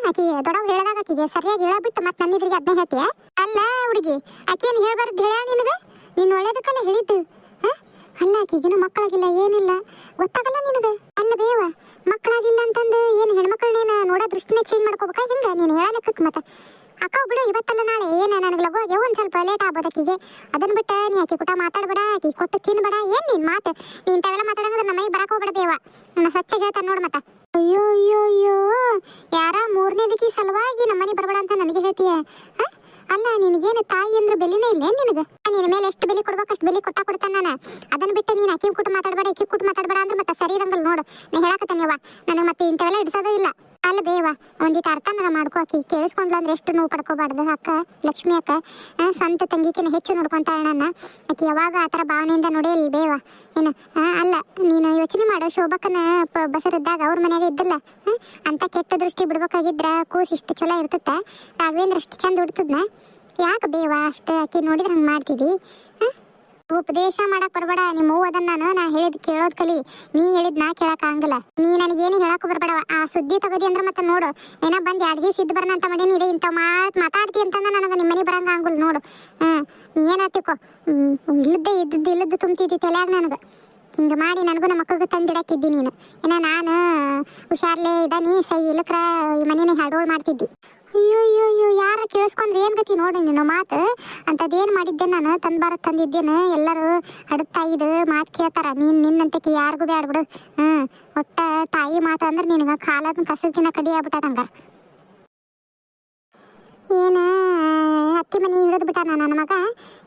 ಆಕಿ ದೊಡ್ಡವ್ ಹೇಳಿದಾಗ ಆಕಿಗೆ ಸರಿಯಾಗಿ ಹೇಳಬಿಟ್ಟು ಮತ್ತೆ ನನ್ನಿದ್ರಿಗೆ ಅದನ್ನ ಹೇಳ್ತೀಯ? ಅಲ್ಲ ಹುಡುಗಿ, ಆಕೇನು ಹೇಳ್ಬಾರ್ದು ಹೇಳ ನಿನಗೆ? ನೀನು ಒಳ್ಳೇದಕ್ಕಲ್ಲ ಹೇಳಿದ್ದು. ಅಲ್ಲ, ಆಕಿಗೇನು ಮಕ್ಕಳಾಗಿಲ್ಲ, ಏನಿಲ್ಲ, ಗೊತ್ತಾಗಲ್ಲ ನಿನಗೆ? ಅಲ್ಲ ಬೇವ, ಮಕ್ಕಳಾಗಿಲ್ಲ ಅಂತಂದು ಏನು ಹೆಣ್ಮಕ್ಳನ್ನೇನು ನೋಡೋ ದೃಷ್ಟಿನೇ ಚೇಂಜ್ ಮಾಡ್ಕೋಬೇಕಾ ಹಿಂಗೆ ನೀನು ಹೇಳಲಿಕ್ಕೆ? ಮತ್ತೆ ಅಕ್ಕ ಬಿಡು, ಇವತ್ತಲ್ಲ ನಾಳೆ ಏನು ನನಗೆ ಲಘುವಾಗಿ ಒಂದು ಸ್ವಲ್ಪ ಲೇಟ್ ಆಗ್ಬೋದು ಆಕಿಗೆ. ಅದನ್ನ ಬಿಟ್ಟು ನೀ ಆಕಿ ಕೂಟ ಮಾತಾಡ್ಬೇಡ, ಆಕಿ ಕೊಟ್ಟು ತಿನ್ಬೇಡ. ಏನು ನಿನ್ನ ಮಾತು? ನೀ ಇಂಥವೆಲ್ಲ ಮಾತಾಡಂದ್ರೆ ನಮ್ಮ ಮನೆಗೆ ಬರಕ್ಕೆ ಹೋಗ್ಬೇಡ ಬೇವ. ನನ್ನ ಸ್ವಚ್ಛಗೆ ಹೇಳ್ತಾನೆ ನೋಡು ಮತ್ತೆ. ಅಯ್ಯೋ ಯಾರ 3ನೇದಕ್ಕೆ ಸಲುವಾಗಿ ನಮ್ಮ ಮನೆ ಬರಬೇಡ ಅಂತ ನನಗೆ ಹೇಳ್ತೀಯ? ಅಲ್ಲ, ನಿನಗೇನು ತಾಯಿ ಅಂದ್ರೆ ಬೆಲೆನೇ ಇಲ್ಲ ನಿನಗೆ? ನಿನ್ನ ಮೇಲೆ ಎಷ್ಟು ಬೆಲೆ ಕೊಡ್ಬೇಕು ಅಷ್ಟು ಬೆಲೆ ಕೊಡ್ತಾನೆ ನಾನು. ಅದನ್ನ ಬಿಟ್ಟು ನೀನು ಅಕ್ಕಿ ಕೂಟ ಮಾತಾಡಬೇಡ, ಇಕ್ಕಿ ಕೂಟ ಮಾತಾಡಬೇಡ ಅಂದ್ರೆ ಮತ್ತೆ ಸರಿ ಇರಂಗಲ್ಲ ನೋಡು. ನೀ ಹೇಳಕತ್ತಾನೆವ್ವ, ನನಗೆ ಮತ್ತೆ ಇಂಥವೆಲ್ಲ ಇಡ್ಸೋದೇ ಇಲ್ಲ. ಅಲ್ಲ ಬೇವ, ಒಂದಿಟ್ಟು ಅರ್ಥನ ಮಾಡ್ಕೋ. ಆಕಿ ಕೇಳಿಸ್ಕೊಂಡ್ಲ ಅಂದ್ರೆ ಎಷ್ಟು ನೋವು ಪಡ್ಕೋಬಾರ್ದು. ಅಕ್ಕ ಲಕ್ಷ್ಮಿ ಅಕ್ಕ ಸ್ವಂತ ತಂಗಿಕಿನ ಹೆಚ್ಚು ನೋಡ್ಕೊಂತಾಳೆ ನನ್ನ. ಆಕಿ ಯಾವಾಗ ಆ ಥರ ಭಾವನೆಯಿಂದ ನೋಡಿಲ್ಲ ಬೇವ. ಏನು ಅಲ್ಲ, ನೀನು ಯೋಚನೆ ಮಾಡು. ಶೋಭಕ್ಕನ ಬಸರಿದ್ದಾಗ ಅವ್ರ ಮನೆಯಾಗ ಇದ್ದಿಲ್ಲ ಅಂತ ಕೆಟ್ಟ ದೃಷ್ಟಿ ಬಿಡ್ಬೇಕಾಗಿದ್ರ ಕೂಸು ಇಷ್ಟು ಚಲೋ ಇರ್ತತ್ತ. ರಾಘವೇಂದ್ರ ಅಷ್ಟು ಚಂದ ಉಡ್ತದ್ನ. ಯಾಕೆ ಬೇವ ಅಷ್ಟು ಆಕಿ ನೋಡಿದ್ರೆ ಹಂಗೆ ಮಾಡ್ತಿದ್ದಿ? ಉಪದೇಶ ಮಾಡಕ್ ಬರಬೇಡ. ನಿಮ್ಮ ಹೂ ಅದನ್ನ ನಾ ಹೇಳಿದ್ ಕೇಳೋದ್ ಕಲಿ. ನೀ ಹೇಳಿದ್ ನಾ ಕೇಳಕ್ ಆಗಂಗಿಲ್ಲ. ನೀ ನನಗೇನು ಹೇಳಕ್ ಬರಬೇಡ. ಆ ಸುದ್ದಿ ತಗೋದಿ ಅಂದ್ರೆ ಮತ್ತೆ ನೋಡು, ಏನೋ ಬಂದು 2 ದಿವಸ ಇದ್ದು ಬರೋಣ ಅಂತ ಮಾಡೀನಿ. ಇದೆ ಇಂಥ ಮಾತಾಡ್ತಿ ಅಂತಂದ್ರೆ ನನಗೆ ನಿಮ್ಮ ಮನೆ ಬರಂಗ ಆಗಂಗಿಲ್ಲ ನೋಡು. ನೀ ಏನಾಗ್ತಿಕೋ, ಇಲ್ಲದ್ದು ತುಂಬ್ತಿದ್ದಿ ತಲೆಯಾಗ ನನಗೆ. ಹಿಂಗೆ ಮಾಡಿ ನನಗೂ ನಮ್ಮ ಮಕ್ಕಳಿಗೆ ತಂದಿಡಕ್ಕಿದ್ದಿ ನೀನು. ಏನೋ ನಾನು ಹುಷಾರ್ಲೆ ಇದ್ದಾನಿ ಸೈ ಇಲ್ಲಕ್ರ ಈ ಮನೇನೆ ಹಾಡೋಳು ಮಾಡ್ತಿದ್ದಿ. ಅಯ್ಯೋ ಅಯ್ಯೋ ಅಯ್ಯೋ ಯಾರ ಕೇಳಿಸ್ಕೊಂಡ್ರೆ ಏನ್ ಗತಿ ನೋಡಿ ನೀನು ಮಾತು ಅಂತದೇನು ಮಾಡಿದ್ದೆ ನಾನು ತಂದೇನು ಎಲ್ಲರೂ ಹಡತಾಯಿದು ಮಾತು ಕೇಳ್ತಾರ ನಿನ್ನಂತಕ್ಕೆ ಯಾರಿಗೂ ಬ್ಯಾಡ ಬಿಡು. ಒಟ್ಟ ತಾಯಿ ಮಾತು ಅಂದ್ರೆ ನಿನಗೆ ಕಾಲದ ಕಸಕಿನ ಕಡಿ ಆಗ್ಬಿಟ್ಟದಂಗ. ಏನ ಅತ್ತಿ ಮನೆ ಹಿಡಿದು ಬಿಟ್ಟಾನ ನನ್ನ ಮಗ.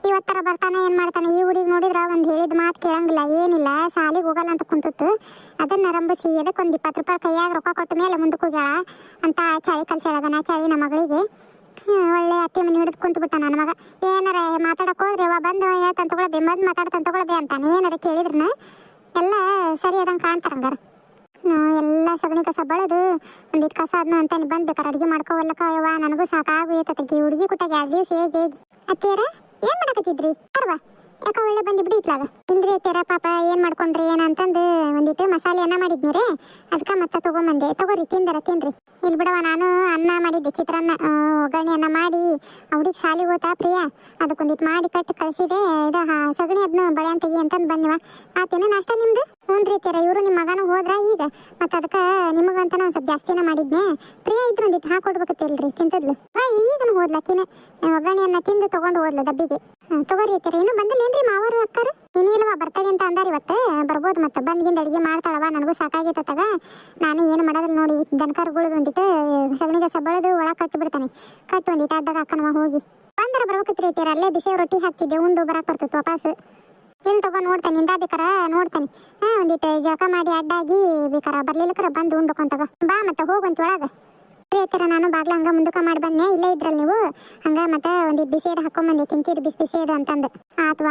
ಇವತ್ತರ ಬರ್ತಾನೆ ಏನ್ ಮಾಡ್ತಾನೆ ಈ ಹುಡುಗಿ ನೋಡಿದ್ರ ಒಂದ್ ಹೇಳಿದ ಮಾತು ಕೇಳಂಗಿಲ್ಲ ಏನಿಲ್ಲ, ಸಾಲಿಗೆ ಹೋಗಲ್ಲ ಅಂತ ಕುಂತಿತ್ತು. ಅದನ್ನ ರಂಬಿಸಿ ಅದಕ್ಕೊಂದು 20 ರೂಪಾಯಿ ಕೈಯಾಗ ರೊಕ್ಕ ಕೊಟ್ಟ ಮೇಲೆ ಮುಂದಕ್ಕೆ ಹೋಗ್ಯಾಳ ಅಂತ ಚಳಿ ಕಲ್ಸ್ಯಾಳಗನ ಚಳಿ ನಮ್ಮ ಮಗಳಿಗೆ. ಒಳ್ಳೆ ಅತ್ತಿ ಮನೆ ಹಿಡಿದು ಕುಂತು ಬಿಟ್ಟ ನನ್ನ ಮಗ. ಏನಾರ ಮಾತಾಡಕ್ ಹೋದ್ರೆ ಅವ ಬಂದು ಹೇಳ್ತಾನ ತಗೊಳ್ಬೇ ಮಾತಾಡ್ತಾನೆ ತಗೊಳ್ಬೇ ಅಂತಾನೆ. ಏನಾರ ಕೇಳಿದ್ರನ ಎಲ್ಲ ಸರಿ ಅದಂಗೆ ಕಾಣ್ತಾರಂಗಾರ. ಎಲ್ಲ ಸಗಣಿ ಕಸ ಬಳದು ಒಂದಿಟ್ಟು ಕಸ ಅದನ್ನ ಅಂತಾನೆ ಬಂದ್ಬೇಕಾರೆ ಅಡುಗೆ ಮಾಡ್ಕೋವಲ್ಲಕ್ಕ ಯವ್ವ ನನಗೂ ಸಾಕಾಗೋಯ್ತತಿ. ಹುಡುಗಿ ಕುಟ್ಟಾಗ 2 ದಿವಸ ಹೇಗೆ ಅತ್ತಿಯರ ಏನ್ ಮಾಡಕತ್ತಿದ್ರಿ ಅರ್ವಾ ಯಾಕ ಒಳ್ಳೆ ಬಂದು ಬಿಡಿತ್ಲಾಗ ಇಲ್ರಿ ಅತ್ತಿಯರ ಪಾಪ ಏನ್ ಮಾಡ್ಕೊಂಡ್ರಿ ಏನಂತಂದು ಒಂದಿಟ್ಟು ಮಸಾಲೆ ಅನ್ನ ಮಾಡಿದ್ನಿರಿ ಅದಕ್ಕೆ ಮತ್ತೆ ತಗೊಂಬಂದೆ. ತಗೋರಿ ತಿನ್ರಿ. ಇಲ್ಲಿ ಬಿಡವ ನಾನು ಅನ್ನ ಮಾಡಿದ್ದೆ ಚಿತ್ರಾನ್ನ ಒಗ್ಗರಣೆ ಅನ್ನ ಮಾಡಿ ಹುಡುಗಿ ಸಾಲಿಗೆ ಹೋತಾ ಪ್ರಿಯಾ ಅದಕ್ಕೊಂದಿಟ್ಟು ಮಾಡಿ ಕಟ್ಟಿ ಕಳಿಸಿದೆ. ಇದು ಸಗಣಿ ಅದನ್ನ ಬಳೆ ಅಂತ ತೆಗಿ ಅಂತಂದು ಬಂದಿವ. ಆತೇನ ನಾಷ್ಟ ನಿಮ್ದು? ಹ್ಞೂ ಅತ್ತಿಯರ ಇವರು ನಿಮ್ಮ ಮಗನೂ ಹೋದ್ರ ಈಗ ಮತ್ತೆ ಅದಕ್ಕೆ ನಿಮಗಂತ ಒಂದು ಸ್ವಲ್ಪ ಜಾಸ್ತಿನ ಮಾಡಿದ್ನೆ. ಪ್ರಿಯಾ ಇದ್ರ ಒಂದಿಟ್ಟು ಹಾಕೊಡ್ಬೇಕತ್ತಿಲ್ರಿ ತಿಂತದ್ಲು. ಈಗನು ಹೋದ್ಲಕ್ಕಿನ ಒಗ್ಗರಣೆಯನ್ನ ತಿಂದು ತಗೊಂಡು ಹೋದ್ಲು ಡಬ್ಬಿಗೆ. ತಗೋರಿ ಅತ್ತಿಯರ ಇನ್ನೂ ಬಂದಿಲ್ಲೇನ್ರಿ ಮಾವರು ಅಕ್ಕರು? ಇನ್ನಿಲ್ವಾ ಬರ್ತಾವೆ ಅಂತ ಅಂದಾರ ಇವತ್ತು. ಬರ್ಬೋದು ಮತ್ತೆ ಬಂದ್ಗಿಂದ ಅಡುಗೆ ಮಾಡ್ತಾಳವ ನನಗೂ ಸಾಕಾಗೈತತ್ತಾಗ. ನಾನು ಏನು ಮಾಡೋದಿಲ್ಲ ನೋಡಿ ದನಕರುಗಳದ್ದು ಒಂದಿಟ್ಟು ಸಗಣಿ ಕಸ ಬಳದು ಒಳಗೆ ಕಟ್ಟು ಬಿಡ್ತಾನೆ. ಕಟ್ಟು ಒಂದಿಟ್ಟು ಅಡ್ಡಾಗ ಹಾಕನವ ಹೋಗಿ ಬಂದರ ಬರ್ಬೇಕತ್ರಿ ಅತ್ತಿಯರ. ಅಲ್ಲೇ ಬಿಸಿ ರೊಟ್ಟಿ ಹಾಕ್ತಿದ್ದೆ ಉಂಡು ಬರಕ್ಕೆ ಬರ್ತಿತ್ತು ವಾಪಸ್. ಇಲ್ಲಿ ತಗೊಂಡು ನೋಡ್ತಾನೆ ಇಂದ ಬೇಕಾರ ನೋಡ್ತಾನೆ. ಒಂದಿಟ್ಟು ಜಳಕ ಮಾಡಿ ಅಡ್ಡಾಗಿ ಬೇಕಾರ ಬರ್ಲಿಲ್ಲಕರ ಬಂದು ಉಂಡ್ಕೊಂತಾಗ ಬಾ ಮತ್ತೆ ಹೋಗುವಂತ ಒಳಗೆ. ಅತ್ತಿಯರ ನಾನು ಬಾಗ್ಲ ಹಂಗ ಮುಂದಕ್ಕೆ ಮಾಡಿ ಬಂದೆ. ಇಲ್ಲೇ ಇದ್ರಲ್ಲ ನೀವು ಹಂಗ ಮತ್ತೆ ಒಂದಿಟ್ಟು ಬಿಸಿದು ಹಾಕೊಂಬಂದೆ ತಿಂತೀರಿ ಬಿಸಿದು ಅಂತಂದು. ಆತು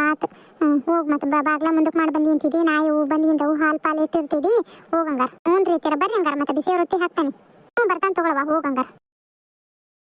ಹೋಗ್ ಮತ್ತೆ ಬಾಗ್ಲ ಮುಂದಕ್ಕೆ ಮಾಡಿ ಬಂದಿ ಅಂತಿದ್ದಿ ನಾಯಿ ಬಂದಿಂದವು ಹಾಲು ಪಾಲು ಇಟ್ಟಿರ್ತಿದ್ದಿ ಹೋಗಂಗಾರ. ಹ್ಞೂ ರೀ ಅತ್ತಿಯರ ಬರ್ರಿ ಹಂಗಾರ ಮತ್ತೆ ಬಿಸಿ ರೊಟ್ಟಿ ಹಾಕ್ತಾನೆ. ಬರ್ತಾನೆ ತಗೊಳವ ಹೋಗಂಗಾರ.